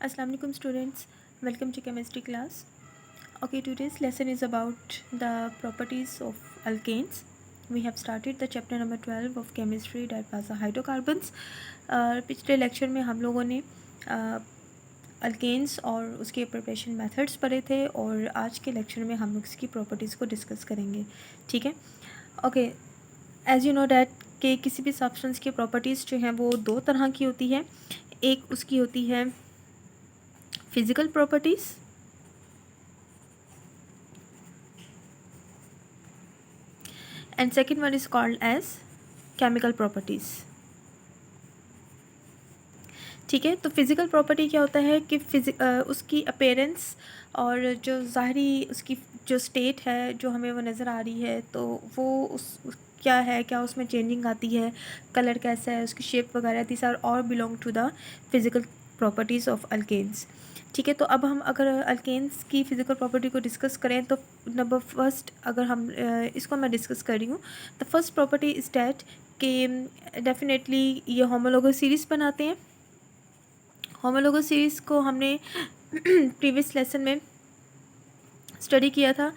Assalamu alaikum students, welcome to chemistry class. Okay, today's lesson is about the properties of alkanes. We have started the chapter number 12 of chemistry, that was the hydrocarbons. पिछले lecture में हम लोगों ने alkanes और उसके preparation methods पढ़े थे और आज के लेक्चर में हम लोग इसकी प्रॉपर्टीज़ को डिस्कस करेंगे. ठीक है. Okay, as you know that कि किसी भी सब्सटेंस की प्रॉपर्टीज़ जो हैं वो दो तरह की होती है. एक उसकी होती है physical properties and second one is called as chemical properties. ठीक है. तो फिज़िकल प्रॉपर्टी क्या होता है कि उसकी अपेरेंस और जो ज़ाहरी उसकी जो स्टेट है जो हमें वो नज़र आ रही है, तो वो क्या है, क्या उसमें चेंजिंग आती है, कलर कैसा है, उसकी शेप वगैरह, this are all belong to the physical properties of alkanes. ठीक है. तो अब हम अगर अल्केन्स की फ़िज़िकल प्रॉपर्टी को डिस्कस करें तो नंबर फर्स्ट अगर हम इसको मैं डिस्कस कर रही हूँ, the first property is that कि डेफिनेटली ये होमोलोगस सीरीज़ बनाते हैं. होमोलोगस सीरीज़ को हमने प्रीवियस लेसन में स्टडी किया था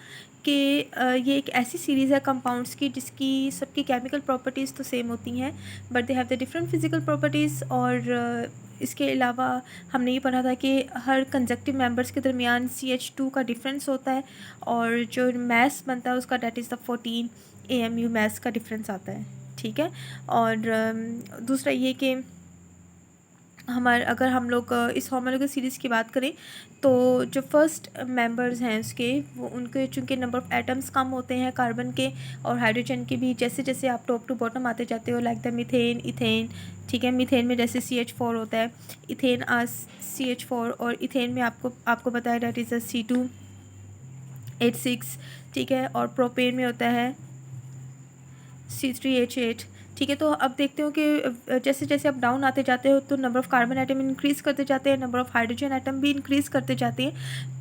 कि ये एक ऐसी सीरीज़ है कंपाउंड्स की जिसकी सबकी केमिकल प्रॉपर्टीज़ तो सेम होती हैं, but they have the different physical properties. और इसके अलावा हमने ये पढ़ा था कि हर कंजक्टिव मेंबर्स के दरमियान CH2 का डिफरेंस होता है और जो मैस बनता है उसका that is the 14 AMU mass का डिफरेंस आता है. ठीक है. और दूसरा ये कि अगर हम लोग इस होमोलोगस सीरीज़ की बात करें तो जो फर्स्ट मेंबर्स हैं उसके वो उनके चूँकि नंबर ऑफ़ एटम्स कम होते हैं कार्बन के और हाइड्रोजन के भी. जैसे जैसे आप टॉप टू बॉटम आते जाते हो, लाइक द मीथेन, इथेन. ठीक है. मीथेन में जैसे CH4 होता है, इथेन CH4, और इथेन में आपको पता है डेट इज़ अ C2H6. ठीक है. और प्रोपेन में होता है C3H8. ठीक है. तो अब देखते हो कि जैसे जैसे आप डाउन आते जाते हो तो number of carbon atom increase करते जाते हैं, नंबर ऑफ़ हाइड्रोजन एटम भी इंक्रीज़ करते जाते हैं.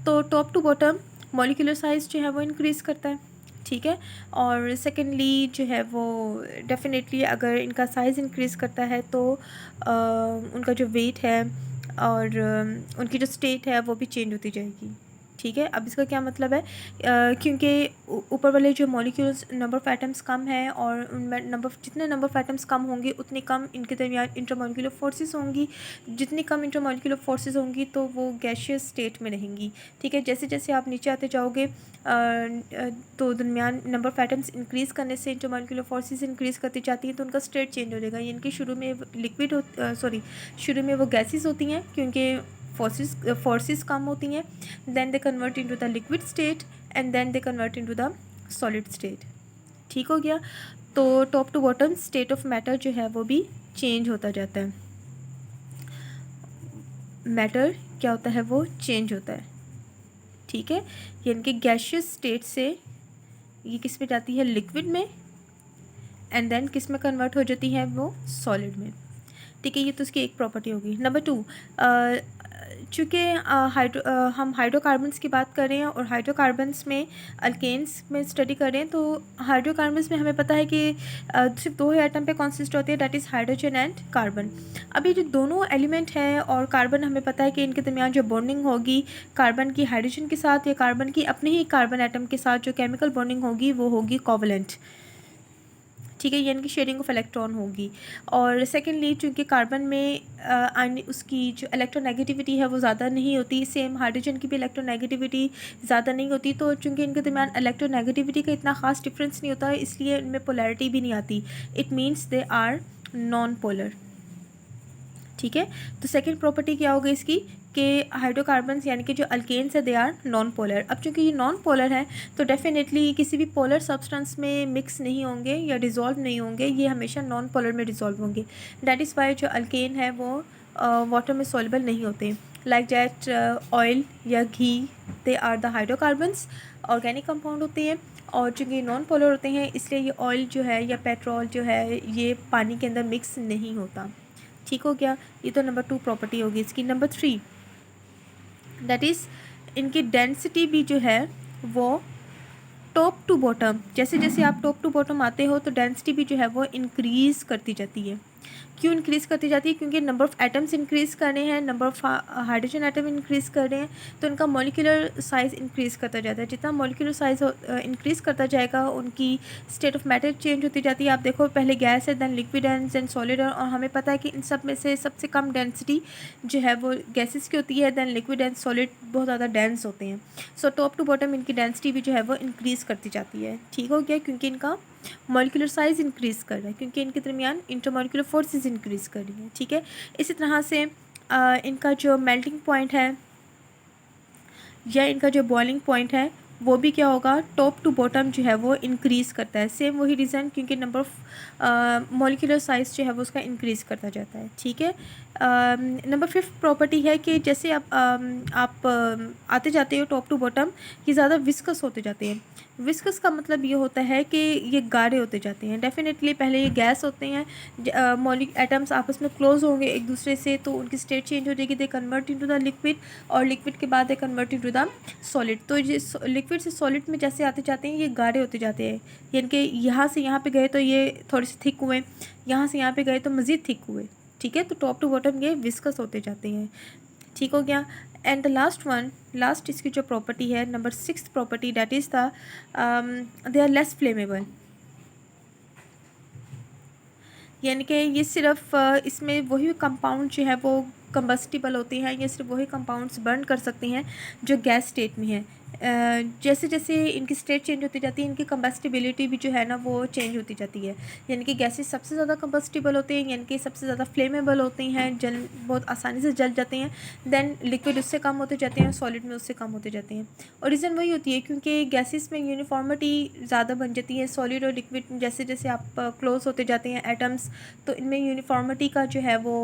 तो top to bottom molecular size जो है वो इंक्रीज़ करता है. ठीक है. और सेकेंडली जो है वो डेफिनेटली अगर इनका साइज़ इंक्रीज़ करता है तो उनका जो वेट है और उनकी जो स्टेट है वो भी चेंज होती जाएगी. ठीक है. अब इसका क्या मतलब है, क्योंकि ऊपर वाले जो molecules number of atoms come है और उनमें जितने नंबर ऑफ़ एटम्स कम होंगे उतनी कम इनके दरमियान इंटरमॉलिक्यूलर फोर्सेस होंगी. जितनी कम इंटरमॉलिक्यूलर फोर्सेस होंगी तो वो गैशियस स्टेट में रहेंगी. ठीक है. जैसे जैसे आप नीचे आते जाओगे तो दरमियान नंबर ऑफ़ एटम्स इंक्रीज़ करने से इंटरमॉलिक्यूलर फोर्सेस इंक्रीज़ करती जाती हैं तो उनका स्टेट चेंज हो जाएगा. यानी कि शुरू में वो गैसेस होती हैं क्योंकि forces कम होती हैं, then they convert into the liquid state and then they convert into the solid state. ठीक हो गया. तो top to bottom state of matter जो है वो भी चेंज होता जाता है. मैटर क्या होता है, वो चेंज होता है. ठीक है. यानी कि गैशियस स्टेट से ये किस में जाती है, लिक्विड में, एंड देन किस में कन्वर्ट हो जाती है, वो सॉलिड में. ठीक है. ये तो उसकी एक प्रॉपर्टी होगी. नंबर 2, चूँकि हम हाइड्रोकार्बन्स की बात कर रहे हैं और हाइड्रोकार्बन्स में अल्केन्स में स्टडी कर रहे हैं, तो हाइड्रोकार्बन्स में हमें पता है कि सिर्फ दो ही एटम पे कॉन्सिस्ट होती है, that is hydrogen and carbon. अब ये जो दोनों एलिमेंट हैं और कार्बन, हमें पता है कि इनके दरमियान जो बॉन्डिंग होगी कार्बन की हाइड्रोजन के साथ या कार्बन की अपने ही कार्बन एटम के साथ जो केमिकल बॉन्डिंग होगी वो होगी कोवलेंट. ठीक है. यानी कि शेयरिंग ऑफ इलेक्ट्रॉन होगी. और सेकेंडली चूँकि कार्बन में उसकी जो इलेक्ट्रोनेगेटिविटी है वो ज़्यादा नहीं होती, सेम हाइड्रोजन की भी इलेक्ट्रोनेगेटिविटी ज़्यादा नहीं होती, तो चूँकि इनके दरमियान इलेक्ट्रोनेगेटिविटी का इतना ख़ास डिफरेंस नहीं होता है इसलिए इनमें पोलैरिटी भी नहीं आती. It means they are non polar. ठीक है. तो सेकेंड प्रॉपर्टी क्या होगी इसकी कि हाइड्रोकार्बन्स यानी कि जो अल्केन्स है दे आर नॉन पोलर. अब चूँकि ये नॉन पोलर है तो डेफिनेटली किसी भी पोलर सब्सटेंस में मिक्स नहीं होंगे या डिज़ोल्व नहीं होंगे, ये हमेशा नॉन पोलर में डिज़ोल्व होंगे. दैट इज़ वाई जो अल्केन है वो वाटर में सॉल्युबल नहीं होते. लाइक दैट ऑयल या ghee, they are the hydrocarbons, organic compound होते हैं. और चूँकि नॉन पोलर होते हैं इसलिए ये ऑयल जो है या पेट्रोल जो है ये पानी के अंदर मिक्स नहीं होता. ठीक हो गया. ये तो नंबर 2 प्रॉपर्टी होगी इसकी. नंबर 3, दैट इज़ इनकी डेंसिटी भी जो है वो टॉप टू बॉटम, जैसे जैसे आप टॉप टू बॉटम आते हो तो डेंसिटी भी जो है वो इंक्रीज़ करती जाती है. क्यों इंक्रीज़ करती जाती है? क्योंकि नंबर ऑफ़ एटम्स इंक्रीज़ करने हैं, number of hydrogen atom increase कर रहे हैं, तो उनका मॉलिक्यूलर साइज़ इंक्रीज़ करता जाता है। जितना मॉलिक्यूलर साइज़ इंक्रीज़ करता जाएगा, उनकी स्टेट ऑफ मैटर चेंज होती जाती है। आप देखो, पहले गैस है, then liquid and then solid है, और हमें पता है कि इन सब में से सबसे कम डेंसिटी जो है वो गैसेस की होती है, देन लिक्विड एंड सॉलिड बहुत ज़्यादा डेंस होते हैं। सो टॉप टू बॉटम इनकी डेंसिटी भी जो है वो इंक्रीज़ करती जाती है। ठीक हो गया? क्योंकि इनका मॉलिक्यूलर साइज़ इंक्रीज़ कर रहा है, क्योंकि इनके दरमियान इंटरमॉलिक्यूलर फोर्सेस इंक्रीज़ कर रही हैं। ठीक है, इसी तरह से इनका जो मेल्टिंग पॉइंट है या इनका जो बॉइलिंग पॉइंट है वो भी क्या होगा, टॉप टू बॉटम जो है वो इंक्रीज़ करता है। सेम वही रीज़न, क्योंकि नंबर ऑफ़ मॉलिक्यूलर साइज़ जो है वो उसका इंक्रीज़ करता जाता है। ठीक है, नंबर 5th प्रॉपर्टी है कि जैसे आप आते जाते हो टॉप टू बॉटम, ये ज़्यादा विस्कस होते जाते हैं। विस्कस का मतलब ये होता है कि ये गाढ़े होते जाते हैं। डेफिनेटली पहले ये गैस होते हैं, एटम्स आपस में क्लोज होंगे एक दूसरे से, तो उनकी स्टेट चेंज हो जाएगी, they convert into the liquid, और लिक्विड के बाद they convert into the solid. तो ये लिक्विड से सॉलिड में जैसे आते जाते हैं ये गाढ़े होते जाते हैं, यानी कि यहाँ से यहाँ पे गए तो ये थोड़े से थिक हुए, यहाँ से यहाँ पे गए तो मज़ीद थिक हुए। ठीक है, तो टॉप टू बॉटम ये विस्कस होते जाते हैं। ठीक हो गया। एंड द लास्ट इसकी जो प्रॉपर्टी है, number 6th property, that is the they are less flammable. यानी कि ये सिर्फ इसमें वही कंपाउंड जो है वो कंबस्टिबल होती हैं, ये सिर्फ वही कंपाउंड्स बर्न कर सकती हैं जो गैस स्टेट में है। जैसे जैसे इनकी स्टेट चेंज होती जाती है, इनकी कंबस्टिबिलिटी भी जो है ना वो चेंज होती जाती है। यानी कि गैसेस सबसे ज़्यादा कंबस्टिबल होते हैं, यानी कि सबसे ज़्यादा फ्लेमेबल होती हैं, बहुत आसानी से जल जाते हैं। देन लिक्विड उससे कम होते जाते हैं, सॉलिड में उससे कम होते जाते हैं। और रीज़न वही होती है क्योंकि गैसेस में यूनिफॉर्मिटी ज़्यादा बन जाती है। सॉलिड और लिक्विड जैसे जैसे आप क्लोज होते जाते हैं एटम्स, तो इनमें यूनिफॉर्मिटी का जो है वो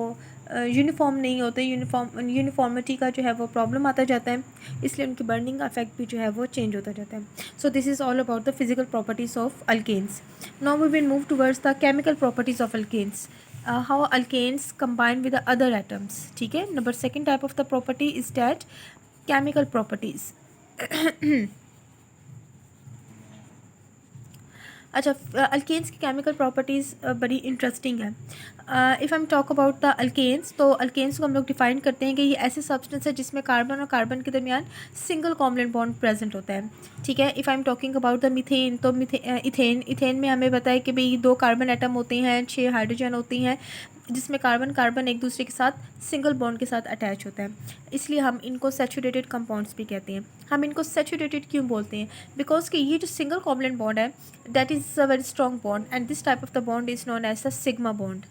यूनिफॉर्म नहीं होते, यूनिफॉर्मिटी का जो है वो प्रॉब्लम आता जाता है, इसलिए उनकी बर्निंग का इफेक्ट भी जो है वो चेंज होता जाता है। So this is all about the physical properties of alkanes. Now we will move towards the chemical properties of alkanes, how alkanes combine with the other atoms. ठीक है, number 2nd type of the property is that chemical properties. अच्छा, alkanes की chemical properties बड़ी interesting है। If हम talk about the alkanes, तो alkanes को हम लोग डिफ़ाइन करते हैं कि ये ऐसे सब्सटेंस है जिसमें कार्बन और कार्बन के दरमियान सिंगल कॉवलेंट बॉन्ड प्रेजेंट होता है। ठीक है, if I am talking about the methane, तो इथेन में हमें बताया कि भाई 2 कार्बन एटम होते हैं, 6 हाइड्रोजन होती हैं, जिसमें कार्बन कार्बन एक दूसरे के साथ सिंगल बॉन्ड के साथ अटैच होता है, इसलिए हम इनको सैचुरेटेड कंपाउंड्स भी कहते हैं। हम इनको सैचुरेटेड क्यों बोलते हैं? बिकॉज कि ये जो सिंगल कॉवलेंट बॉन्ड है, that is a very strong bond, and this type of the bond is known as the sigma bond.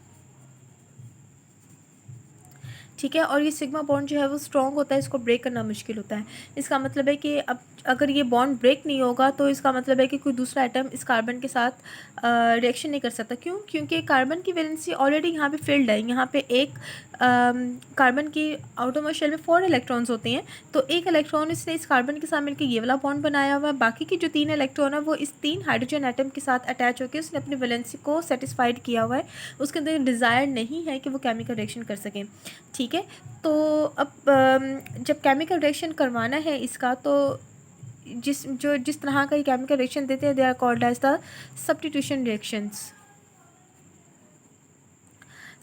ठीक है, और ये सिग्मा बॉन्ड जो है वो स्ट्रॉन्ग होता है, इसको ब्रेक करना मुश्किल होता है। इसका मतलब है कि अब अगर ये बॉन्ड ब्रेक नहीं होगा तो इसका मतलब है कि कोई दूसरा एटम इस कार्बन के साथ रिएक्शन नहीं कर सकता। क्यों? क्योंकि कार्बन की वैलेंसी ऑलरेडी यहाँ पे फिल्ड है। यहाँ पे एक कार्बन की आउटरमोस्ट शेल में 4 इलेक्ट्रॉन्स होते हैं, तो एक इलेक्ट्रॉन इसने इस कार्बन के साथ मिलकर ये वाला बॉन्ड बनाया हुआ है, बाकी की जो 3 इलेक्ट्रॉन है वो इस 3 हाइड्रोजन एटम के साथ अटैच होकर उसने अपनी वैलेंसी को सेटिस्फाइड किया हुआ है। उसके अंदर डिज़ायर नहीं है कि वो केमिकल रिएक्शन कर सकें। ठीक है, तो अब जब केमिकल रिएक्शन करवाना है इसका, तो जिस तरह का ये केमिकल रिएक्शन देते हैं, they are called as the substitution reactions.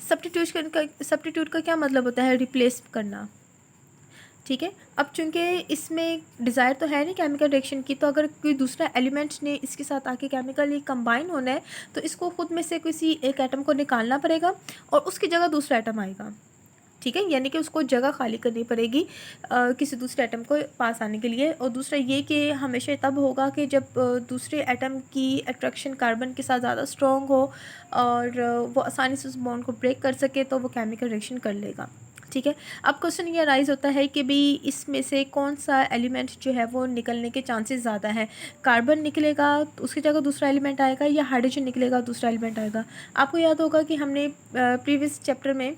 Substitute का क्या मतलब होता है? रिप्लेस करना। ठीक है, अब चूंकि इसमें डिज़ायर तो है नहीं केमिकल रिएक्शन की, तो अगर कोई दूसरा एलिमेंट ने इसके साथ आके केमिकली कंबाइन होना है, तो इसको खुद में से किसी एक एटम को निकालना पड़ेगा और उसकी जगह दूसरा एटम आएगा। ठीक है, यानी कि उसको जगह खाली करनी पड़ेगी किसी दूसरे एटम को पास आने के लिए। और दूसरा ये कि हमेशा तब होगा कि जब दूसरे एटम की अट्रैक्शन कार्बन के साथ ज़्यादा स्ट्रॉन्ग हो और वो आसानी से उस बॉन्ड को ब्रेक कर सके, तो वो केमिकल रिएक्शन कर लेगा। ठीक है, अब क्वेश्चन ये राइज होता है कि भाई इसमें से कौन सा एलिमेंट जो है वो निकलने के चांसेस ज़्यादा हैं? कार्बन निकलेगा तो उसकी जगह दूसरा एलिमेंट आएगा, या हाइड्रोजन निकलेगा दूसरा एलिमेंट आएगा? आपको याद होगा कि हमने प्रीवियस चैप्टर में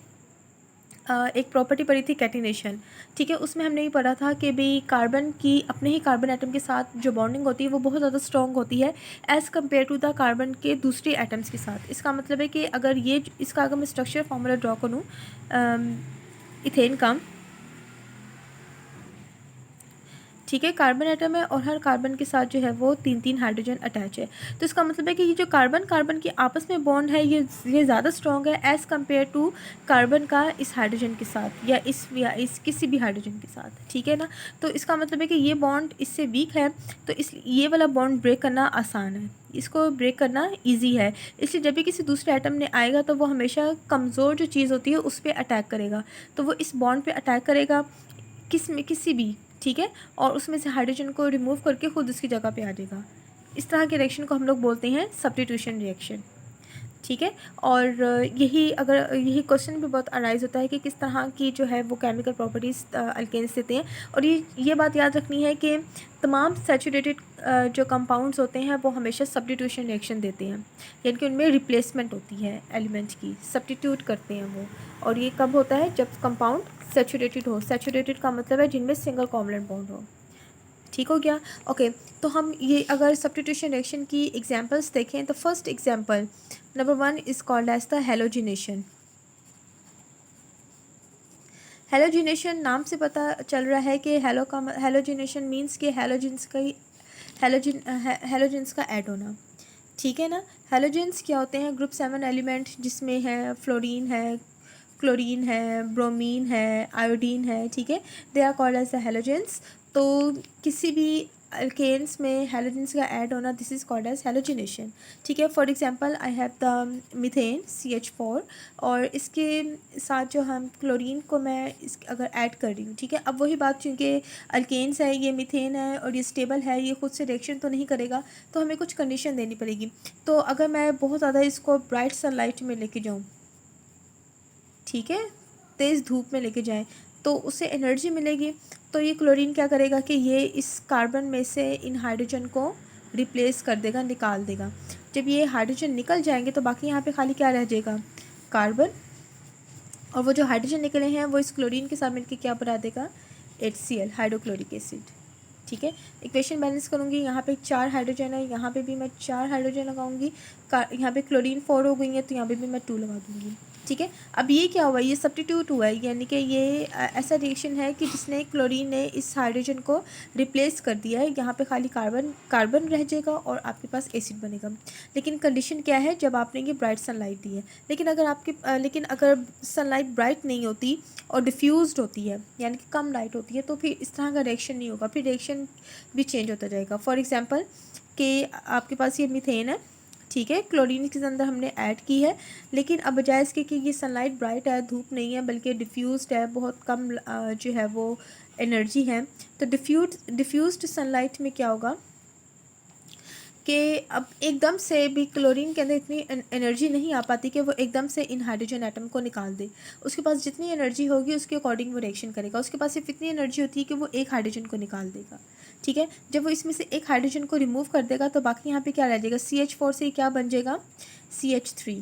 एक प्रॉपर्टी पढ़ी थी, कैटिनेशन। ठीक है, उसमें हमने ये पढ़ा था कि भाई कार्बन की अपने ही कार्बन एटम के साथ जो बॉन्डिंग होती है वो बहुत ज़्यादा स्ट्रॉन्ग होती है as compare to the carbon के दूसरे एटम्स के साथ। इसका मतलब है कि अगर इसका अगर मैं स्ट्रक्चर फॉर्मूला ड्रॉ करूँ इथेन का, ठीक है, कार्बन एटम है और हर कार्बन के साथ जो है वो 3 हाइड्रोजन अटैच है। तो इसका मतलब है कि ये जो कार्बन कार्बन की आपस में बॉन्ड है ये ज़्यादा स्ट्रॉन्ग है एज़ कम्पेयर टू कार्बन का इस हाइड्रोजन के साथ या इस किसी भी हाइड्रोजन के साथ, ठीक है ना। तो इसका मतलब है कि ये बॉन्ड इससे वीक है, तो इस ये वाला बॉन्ड ब्रेक करना आसान है, इसको ब्रेक करना ईजी है। इसलिए जब भी किसी दूसरे एटम ने आएगा तो वो हमेशा कमज़ोर जो चीज़ होती है उस पर अटैक करेगा, तो वो इस बॉन्ड पे अटैक करेगा किसी भी, ठीक है, और उसमें से हाइड्रोजन को रिमूव करके खुद उसकी जगह पे आ जाएगा। इस तरह के रिएक्शन को हम लोग बोलते हैं सब्स्टिट्यूशन रिएक्शन, ठीक है। और यही क्वेश्चन भी बहुत अराइज होता है कि किस तरह की जो है वो केमिकल प्रॉपर्टीज़ अल्केन्स देते हैं। और ये बात याद रखनी है कि तमाम सैचुरेटेड जो कंपाउंड्स होते हैं वो हमेशा सब्स्टिट्यूशन रिएक्शन देते हैं, यानी कि उनमें रिप्लेसमेंट होती है एलिमेंट की, सब्स्टिट्यूट करते हैं वो। और ये कब होता है? जब कंपाउंड सैचुरेटेड हो। सैचुरेटेड का मतलब है जिनमें सिंगल कोवलेंट बॉन्ड हो, ठीक हो गया। ओके, तो हम ये अगर सब्स्टिट्यूशन रिएक्शन की एग्जांपल्स देखें तो first example number 1 is called as the halogenation. Halogenation नाम से पता चल रहा है कि हेलोजिनेशन मीन्स कि हेलोजेंस का ऐड होना, ठीक है ना। हेलोजेंस क्या होते हैं? ग्रुप 7 एलिमेंट जिसमें है फ्लोरीन है, क्लोरीन है, ब्रोमीन है, आयोडीन है, ठीक है, they are called as the halogens. तो किसी भी अल्केन्स में हेलोजेंस का ऐड होना, this is called as halogenation, ठीक है। For example I have the methane CH4 और इसके साथ जो हम क्लोरीन को मैं अगर ऐड कर रही हूँ, ठीक है। अब वही बात, चूँकि अल्केन्स है, ये मीथेन है और ये स्टेबल है, ये खुद से रिएक्शन तो नहीं करेगा, तो हमें कुछ कंडीशन देनी पड़ेगी। तो अगर मैं बहुत ज़्यादा इसको ब्राइट सनलाइट में लेके जाऊँ, ठीक है, तेज़ धूप में लेके जाएं तो उससे एनर्जी मिलेगी। तो ये क्लोरीन क्या करेगा कि ये इस कार्बन में से इन हाइड्रोजन को रिप्लेस कर देगा, निकाल देगा। जब ये हाइड्रोजन निकल जाएंगे तो बाकी यहाँ पे खाली क्या रह जाएगा? कार्बन। और वो जो हाइड्रोजन निकले हैं वो इस क्लोरीन के साथ मिलकर क्या बना देगा? HCl, हाइड्रोक्लोरिक एसिड, ठीक है। इक्वेशन बैलेंस करूँगी, यहाँ पे 4 हाइड्रोजन है, यहाँ पे भी मैं 4 हाइड्रोजन लगाऊंगी, यहाँ पे क्लोरीन 4 हो गई है तो यहाँ पे भी मैं 2 लगा दूँगी, ठीक है। अब ये क्या हुआ? ये सब्स्टिट्यूट हुआ है, यानी कि ये ऐसा रिएक्शन है कि जिसने क्लोरीन ने इस हाइड्रोजन को रिप्लेस कर दिया है। यहाँ पे खाली कार्बन रह जाएगा और आपके पास एसिड बनेगा। लेकिन कंडीशन क्या है? जब आपने ये ब्राइट सनलाइट दी है। लेकिन अगर सनलाइट ब्राइट नहीं होती और डिफ्यूज्ड होती है, यानी कि कम लाइट होती है, तो फिर इस तरह का रिएक्शन नहीं होगा, फिर रिएक्शन भी चेंज होता जाएगा। फॉर एग्जांपल कि आपके पास ये मीथेन है, ठीक है, क्लोरीन के अंदर हमने ऐड की है, लेकिन अब बजाय इसके कि ये सनलाइट ब्राइट है, धूप नहीं है, बल्कि डिफ्यूज्ड है, बहुत कम जो है वो एनर्जी है। तो डिफ्यूज्ड सनलाइट में क्या होगा कि अब एकदम से भी क्लोरीन के अंदर इतनी एनर्जी नहीं आ पाती कि वो एकदम से इन हाइड्रोजन एटम को निकाल दे। उसके पास जितनी एनर्जी होगी उसके अकॉर्डिंग वो रिएक्शन करेगा। उसके पास सिर्फ इतनी एनर्जी होती है कि वो एक हाइड्रोजन को निकाल देगा, ठीक है। जब वो इसमें से एक हाइड्रोजन को रिमूव कर देगा तो बाकी यहाँ पे क्या रह जाएगा? CH4 से क्या बन जाएगा? CH3,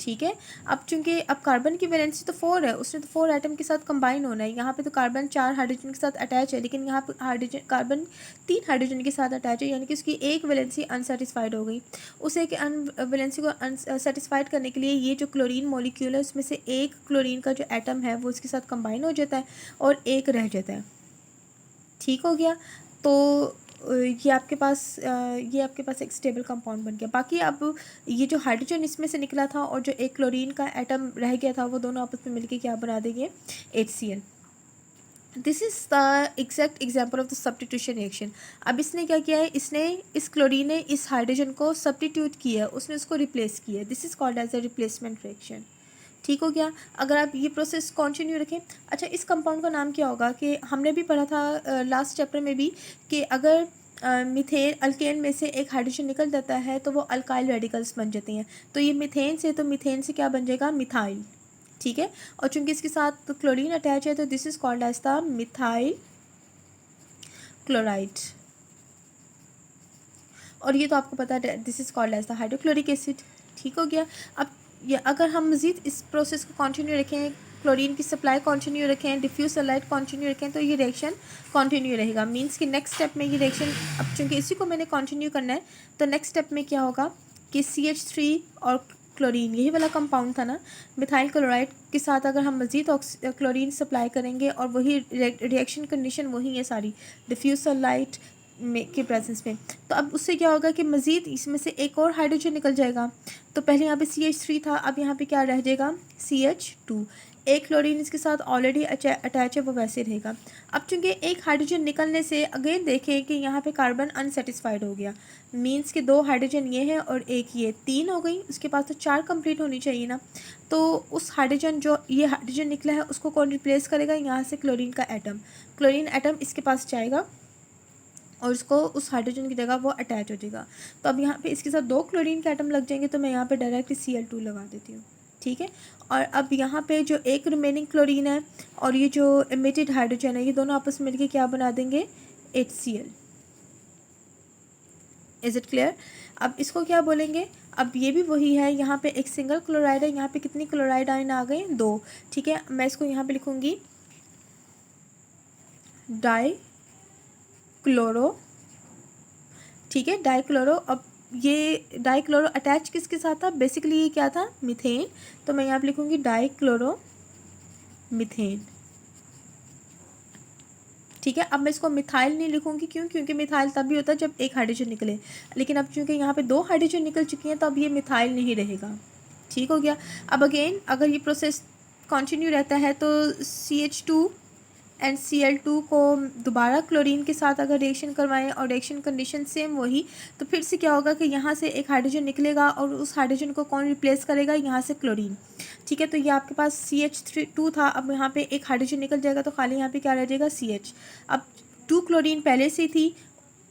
ठीक है। अब चूंकि अब कार्बन की वैलेंसी तो 4 है, उसने तो 4 एटम के साथ कंबाइन होना है। यहाँ पे तो कार्बन 4 हाइड्रोजन के साथ अटैच है, लेकिन यहाँ पे कार्बन 3 हाइड्रोजन के साथ अटैच है, यानी कि उसकी एक वैलेंसी अनसेटिस्फाइड हो गई। उस एक वैलेंसी को अनसेटिस्फाइड करने के लिए ये जो क्लोरीन मॉलिक्यूल है उसमें से एक क्लोरीन का जो एटम है वो इसके साथ कंबाइन हो जाता है और एक रह जाता है, ठीक हो गया। तो ये आपके पास एक स्टेबल कंपाउंड बन गया। बाकी अब ये जो हाइड्रोजन इसमें से निकला था और जो एक क्लोरीन का एटम रह गया था, वो दोनों आपस में मिलके क्या बना देंगे? HCl। This is the exact example of the substitution reaction. अब इसने क्या किया है? इसने इस क्लोरीन ने इस हाइड्रोजन को सब्स्टिट्यूट किया है, उसने उसको रिप्लेस किया है। This is called as a replacement reaction, ठीक हो गया। अगर आप ये प्रोसेस कंटिन्यू रखें। अच्छा, इस कंपाउंड का नाम क्या होगा? कि हमने भी पढ़ा था लास्ट चैप्टर में भी कि अगर मीथेन अल्केन में से एक हाइड्रोजन निकल जाता है तो वो अल्काइल रेडिकल्स बन जाते हैं। तो ये मीथेन से क्या बन जाएगा? मिथाइल, ठीक है। और चूंकि इसके साथ तो क्लोरीन अटैच है तो this is called as the methyl chloride. और ये तो आपको पता है, this is called as the hydrochloric acid, ठीक हो गया। अब ये अगर हम मज़ीद इस प्रोसेस को कंटिन्यू रखें, क्लोरीन की सप्लाई कंटिन्यू रखें, डिफ्यूज सनलाइट कंटिन्यू रखें, तो ये रिएक्शन कंटिन्यू रहेगा। मींस कि नेक्स्ट स्टेप में ये रिएक्शन, अब चूँकि इसी को मैंने कंटिन्यू करना है, तो नेक्स्ट स्टेप में क्या होगा कि CH3 और क्लोरीन, यही वाला कंपाउंड था ना मिथाइल क्लोराइड के साथ अगर हम मज़ीद क्लोरीन सप्लाई करेंगे और वही रिएक्शन कंडीशन वही है सारी डिफ्यूज सनलाइट में के प्रेजेंस में, तो अब उससे क्या होगा कि मज़ीद इसमें से एक और हाइड्रोजन निकल जाएगा। तो पहले यहाँ पे CH3 था, अब यहाँ पे क्या रह जाएगा CH2। एक क्लोरीन इसके साथ ऑलरेडी अटैच है वो वैसे रहेगा। अब चूंकि एक हाइड्रोजन निकलने से अगेन देखें कि यहाँ पे कार्बन अनसेटिस्फाइड हो गया, मीन्स कि 2 हाइड्रोजन ये है और एक ये 3 हो गई, उसके पास तो 4 कंप्लीट होनी चाहिए ना। तो उस हाइड्रोजन जो ये हाइड्रोजन निकला है उसको कौन रिप्लेस करेगा, यहाँ से क्लोरीन का एटम, क्लोरीन एटम इसके पास जाएगा और उसको उस हाइड्रोजन की जगह वो अटैच हो जाएगा। तो अब यहाँ पे इसके साथ 2 क्लोरीन के एटम लग जाएंगे, तो मैं यहाँ पे डायरेक्टली Cl2 लगा देती हूँ, ठीक है। और अब यहाँ पे जो एक रिमेनिंग क्लोरीन है और ये जो इमिटेड हाइड्रोजन है, ये दोनों आपस में मिलकर क्या बना देंगे HCl। Is it clear? अब इसको क्या बोलेंगे, अब ये भी वही है, यहाँ पे एक सिंगल क्लोराइड है, यहाँ पे कितनी क्लोराइड आयन आ गए 2, ठीक है। मैं इसको यहाँ पे लिखूँगी डाई क्लोरो, ठीक है, डाइक्लोरो। अब ये डाइक्लोरो अटैच किसके साथ था, बेसिकली ये क्या था मीथेन, तो मैं यहाँ पे लिखूँगी डाइक्लोरो मीथेन, ठीक है। अब मैं इसको मिथाइल नहीं लिखूँगी, क्यों, क्योंकि मिथाइल तभी होता है जब एक हाइड्रोजन निकले, लेकिन अब चूँकि यहाँ पे 2 हाइड्रोजन निकल चुकी हैं तो अब ये मिथाइल नहीं रहेगा, ठीक हो गया। अब अगेन अगर ये प्रोसेस कंटिन्यू रहता है तो CH2 एंड Cl2 को दोबारा क्लोरीन के साथ अगर रिएक्शन करवाएं और रिएक्शन कंडीशन सेम वही, तो फिर से क्या होगा कि यहाँ से एक हाइड्रोजन निकलेगा और उस हाइड्रोजन को कौन रिप्लेस करेगा, यहाँ से क्लोरीन, ठीक है। तो ये आपके पास CH2 था, अब यहाँ पे एक हाइड्रोजन निकल जाएगा तो खाली यहाँ पे क्या रह जाएगा CH। अब 2 क्लोरीन पहले से थी,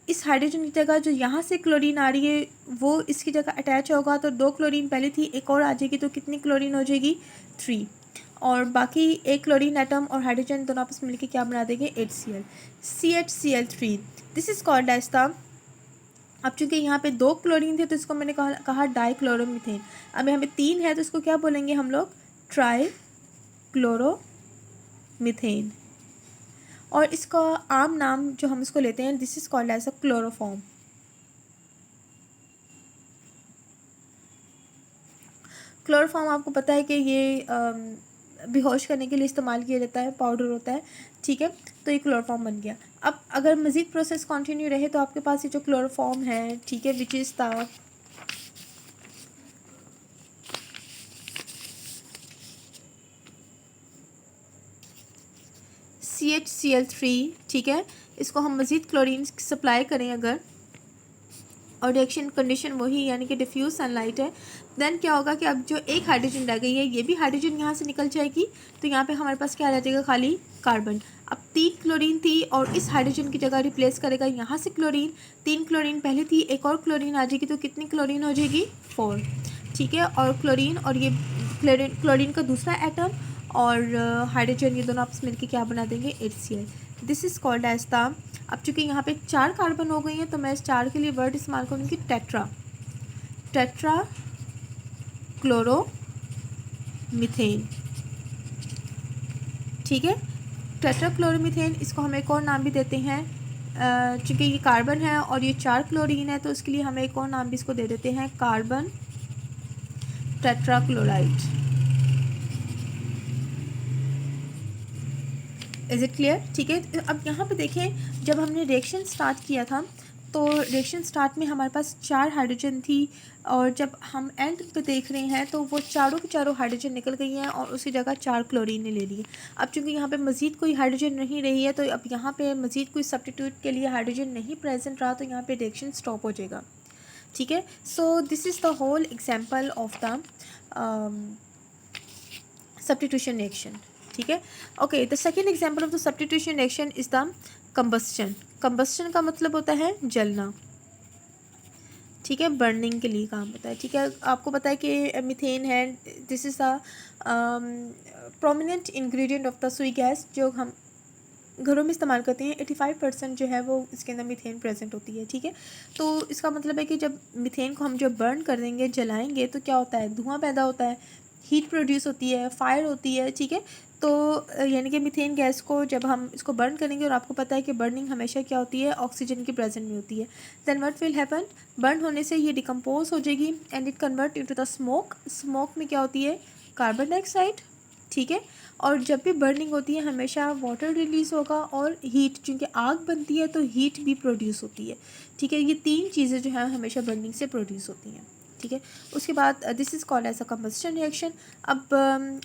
इस हाइड्रोजन की जगह जो यहाँ से क्लोरीन आ रही है वो इसकी जगह अटैच होगा, तो 2 क्लोरीन पहले थी, एक और आ जाएगी, तो कितनी क्लोरीन हो जाएगी 3, और बाकी एक क्लोरीन एटम और हाइड्रोजन दोनों आपस में मिलकर क्या बना देंगे HCl, CHCl3। This is called as the, अब चूंकि यहाँ पे 2 क्लोरीन थे तो इसको मैंने कहा डाइक्लोरोमीथेन। अब यहाँ पे 3 है तो इसको क्या बोलेंगे हम लोग ट्राई क्लोरोमीथेन, और इसका आम नाम जो हम इसको लेते हैं this is called as a chloroform. Chloroform आपको पता है कि ये बेहोश करने के लिए इस्तेमाल किया जाता है, पाउडर होता है, ठीक है। तो ये क्लोरोफॉर्म बन गया। अब अगर मज़ीद प्रोसेस कंटिन्यू रहे तो आपके पास ये जो क्लोरोफॉर्म है, ठीक है, विच इज़ द CHCl3, ठीक है, इसको हम मज़ीद क्लोरीन सप्लाई करें अगर और रिएक्शन कंडीशन वही यानी कि डिफ्यूज सनलाइट है, देन क्या होगा कि अब जो एक हाइड्रोजन रह गई है ये भी हाइड्रोजन यहाँ से निकल जाएगी, तो यहाँ पे हमारे पास क्या रह जाएगा खाली कार्बन। अब 3 क्लोरीन थी और इस हाइड्रोजन की जगह रिप्लेस करेगा यहाँ से क्लोरीन, 3 क्लोरीन पहले थी, एक और क्लोरीन आ जाएगी, तो कितनी क्लोरीन हो जाएगी 4, ठीक है। और क्लोरीन और ये क्लोरीन का दूसरा एटम और हाइड्रोजन ये दोनों आपस मिलकर क्या बना देंगे HCl। This is called as the, अब चूँकि यहाँ पे 4 कार्बन हो गई हैं तो मैं इस 4 के लिए वर्ड इस्तेमाल करूँगी टेट्रा, टेट्रा क्लोरोमीथेन, ठीक है, टेट्रा क्लोरोमीथेन। इसको हम एक और नाम भी देते हैं, चूँकि ये कार्बन है और ये 4 क्लोरीन है तो इसके लिए हम एक और नाम भी इसको दे देते हैं carbon tetrachloride. Is it clear? ठीक है। अब यहाँ पे देखें जब हमने रिएक्शन स्टार्ट किया था तो रिएक्शन स्टार्ट में हमारे पास 4 हाइड्रोजन थी और जब हम एंड पे देख रहे हैं तो वो चारों की चारों हाइड्रोजन निकल गई हैं और उसी जगह 4 क्लोरीन ने ले ली है। अब चूंकि यहाँ पे मज़ीद कोई हाइड्रोजन नहीं रही है तो अब यहाँ पे मज़ीद कोई सब्स्टिट्यूट के लिए हाइड्रोजन नहीं प्रेजेंट रहा तो यहाँ पे रिएक्शन स्टॉप हो जाएगा, ठीक है। So this is the whole example of the substitution reaction, ठीक है। Okay, the second example of the substitution reaction is the combustion. Combustion का मतलब होता है जलना, ठीक है, बर्निंग के लिए काम होता है, ठीक है। आपको पता है कि मीथेन है, this is the prominent ingredient of the सुई गैस जो हम घरों में इस्तेमाल करते हैं। 85% जो है वो इसके अंदर मीथेन प्रेजेंट होती है, ठीक है। तो इसका मतलब है कि जब मीथेन को हम जब बर्न कर देंगे, जलाएंगे, तो क्या होता है, धुआं पैदा होता है, हीट प्रोड्यूस होती है, फायर होती है, ठीक है। तो यानी कि मीथेन गैस को जब हम इसको बर्न करेंगे, और आपको पता है कि बर्निंग हमेशा क्या होती है, ऑक्सीजन की प्रेजेंट में होती है, then what will happen, burn होने से ये डिकम्पोज हो जाएगी and it convert into the smoke. Smoke में क्या होती है, कार्बन डाइऑक्साइड, ठीक है। और जब भी बर्निंग होती है हमेशा वाटर रिलीज़ होगा और हीट, चूँकि आग बनती है तो हीट भी प्रोड्यूस होती है, ठीक है। ये तीन चीज़ें जो हैं हमेशा बर्निंग से प्रोड्यूस होती हैं, ठीक है। उसके बाद this is called as a combustion reaction. अब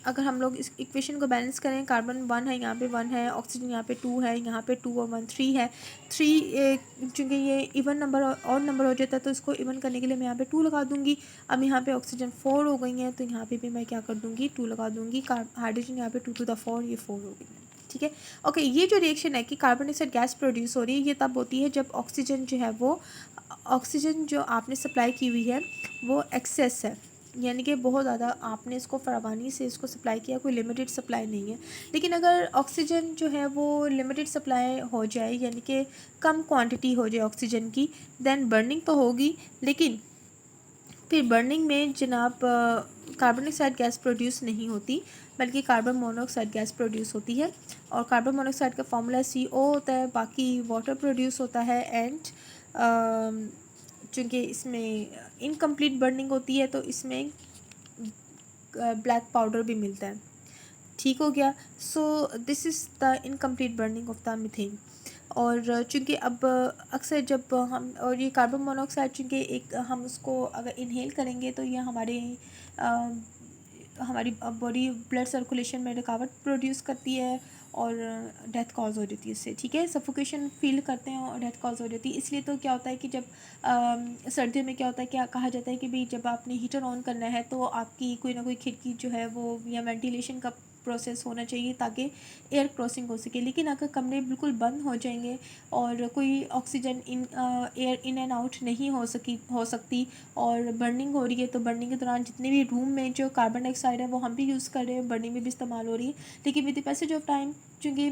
अगर हम लोग इस इक्वेशन को बैलेंस करें, कार्बन 1 है, यहाँ पे 1 है, ऑक्सीजन यहाँ पे 2 है, यहाँ पे 2 और 1 3 है। 3 चूँकि ये इवन नंबर और नंबर हो जाता है तो इसको इवन करने के लिए मैं यहाँ पे 2 लगा दूँगी। अब यहाँ पे ऑक्सीजन 4 हो गई हैं तो यहाँ पे भी मैं क्या कर दूँगी, 2 लगा दूँगी। हाइड्रोजन यहाँ पे 2 to the 4, ये 4 हो गई है, ठीक है। ओके, ये जो रिएक्शन है कि कार्बन डाइऑक्साइड गैस प्रोड्यूस हो रही है, ये तब होती है जब ऑक्सीजन जो है वो, ऑक्सीजन जो आपने सप्लाई की हुई है वो एक्सेस है, यानी कि बहुत ज़्यादा आपने इसको फरावानी से इसको सप्लाई किया, कोई लिमिटेड सप्लाई नहीं है। लेकिन अगर ऑक्सीजन जो है वो लिमिटेड सप्लाई हो जाए, यानी कि कम क्वांटिटी हो जाए ऑक्सीजन की, देन बर्निंग तो होगी, लेकिन फिर बर्निंग में जनाब कार्बन डाइऑक्साइड गैस प्रोड्यूस नहीं होती, बल्कि कार्बन मोनोऑक्साइड गैस प्रोड्यूस होती है। और कार्बन मोनोऑक्साइड का फॉर्मूला CO होता है, बाकी वाटर प्रोड्यूस होता है। एंड चूँकि इसमें इनकम्प्लीट बर्निंग होती है तो इसमें ब्लैक पाउडर भी मिलता है, ठीक हो गया। सो this is the incomplete burning of the methane. और चूँकि अब अक्सर जब हम, और ये कार्बन मोनोऑक्साइड चूँकि एक हम उसको अगर इनहेल करेंगे तो ये हमारी बॉडी ब्लड सर्कुलेशन में रुकावट प्रोड्यूस करती है और डेथ कॉज हो जाती है इससे, ठीक है। सफोकेशन फील करते हैं और डेथ कॉज हो जाती है। इसलिए तो क्या होता है कि जब सर्दियों में क्या होता है, क्या कहा जाता है कि भाई जब आपने हीटर ऑन करना है तो आपकी कोई ना कोई खिड़की जो है वो, या वेंटिलेशन का प्रोसेस होना चाहिए ताकि एयर क्रॉसिंग हो सके। लेकिन अगर कमरे बिल्कुल बंद हो जाएंगे और कोई oxygen air in and out नहीं हो सकती और बर्निंग हो रही है, तो बर्निंग के दौरान जितने भी रूम में जो कार्बन डाइऑक्साइड है वो हम भी यूज़ कर रहे हैं, बर्निंग में भी इस्तेमाल हो रही है। लेकिन with the passage of time, चूँकि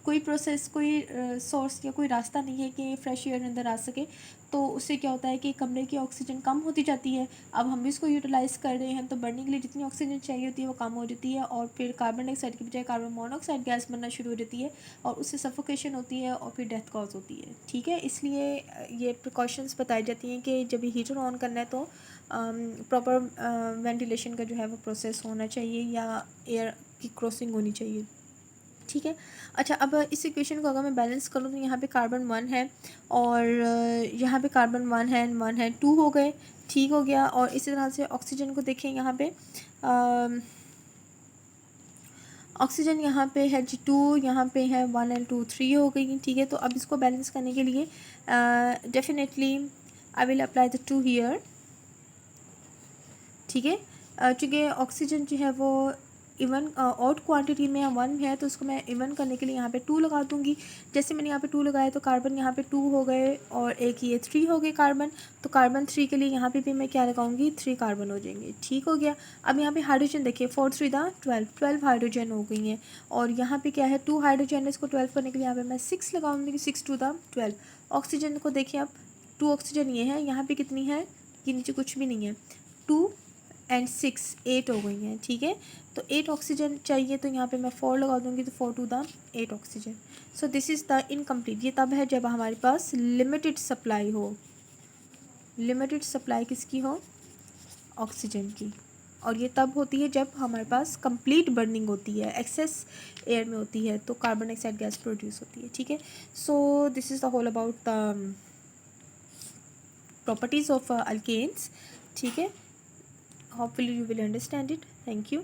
कोई प्रोसेस, कोई सोर्स या कोई रास्ता नहीं है कि फ्रेश एयर अंदर आ सके, तो उससे क्या होता है कि कमरे की ऑक्सीजन कम होती जाती है। अब हम भी इसको यूटिलाइज़ कर रहे हैं तो बर्निंग के लिए जितनी ऑक्सीजन चाहिए होती है वो कम हो जाती है, और फिर कार्बन डाइऑक्साइड की बजाय कार्बन मोनोऑक्साइड गैस बनना शुरू हो जाती है और उससे सफोकेशन होती है और फिर डेथ कॉज होती है, ठीक है। इसलिए ये प्रिकॉशंस बताई जाती हैं कि जब हीटर ऑन करना है तो प्रॉपर वेंटिलेशन का जो है वो प्रोसेस होना चाहिए या एयर की क्रॉसिंग होनी चाहिए, ठीक है। अच्छा, अब इस इक्वेशन को अगर मैं बैलेंस करूँ तो यहाँ पे कार्बन 1 है और यहाँ पे कार्बन 1 है एंड 1 है, 2 हो गए, ठीक हो गया। और इसी तरह से ऑक्सीजन को देखें, यहाँ पे ऑक्सीजन यहाँ पे है जी 2, यहाँ पे है 1 एंड 2 3 हो गई, ठीक है। तो अब इसको बैलेंस करने के लिए definitely I will apply the 2 here, ठीक है। चूँकि ऑक्सीजन जो है वो इवन ऑड क्वांटिटी में 1 है तो उसको मैं इवन करने के लिए यहाँ पे 2 लगा दूँगी। जैसे मैंने यहाँ पे 2 लगाया तो कार्बन यहाँ पे 2 हो गए और एक ये 3 हो गए कार्बन, तो कार्बन 3 के लिए यहाँ पे भी मैं क्या लगाऊंगी, 3 कार्बन हो जाएंगे, ठीक हो गया। अब यहाँ पे हाइड्रोजन देखिए, 4 3 12 हाइड्रोजन हो गई हैं और यहाँ पे क्या है 2 हाइड्रोजन है, इसको 12 करने के लिए यहाँ पे मैं 6 लगाऊंगी, 6 2 12। ऑक्सीजन को देखिए, अब 2 ऑक्सीजन ये है, यहाँ पे कितनी है, ये नीचे कुछ भी नहीं है, 2 एंड 6 8 हो गई हैं, ठीक है। तो 8 ऑक्सीजन चाहिए तो यहाँ पे मैं 4 लगा दूँगी, तो 4 2 8 oxygen. So this is the incomplete. ये तब है जब हमारे पास लिमिटेड सप्लाई हो, लिमिटेड सप्लाई किसकी हो, ऑक्सीजन की। और ये तब होती है जब हमारे पास कंप्लीट बर्निंग होती है, एक्सेस एयर में होती है, तो कार्बन डाइऑक्साइड गैस प्रोड्यूस होती है, ठीक है। So this is the whole about the properties of alkanes, ठीक है। Hopefully you will understand it. Thank you.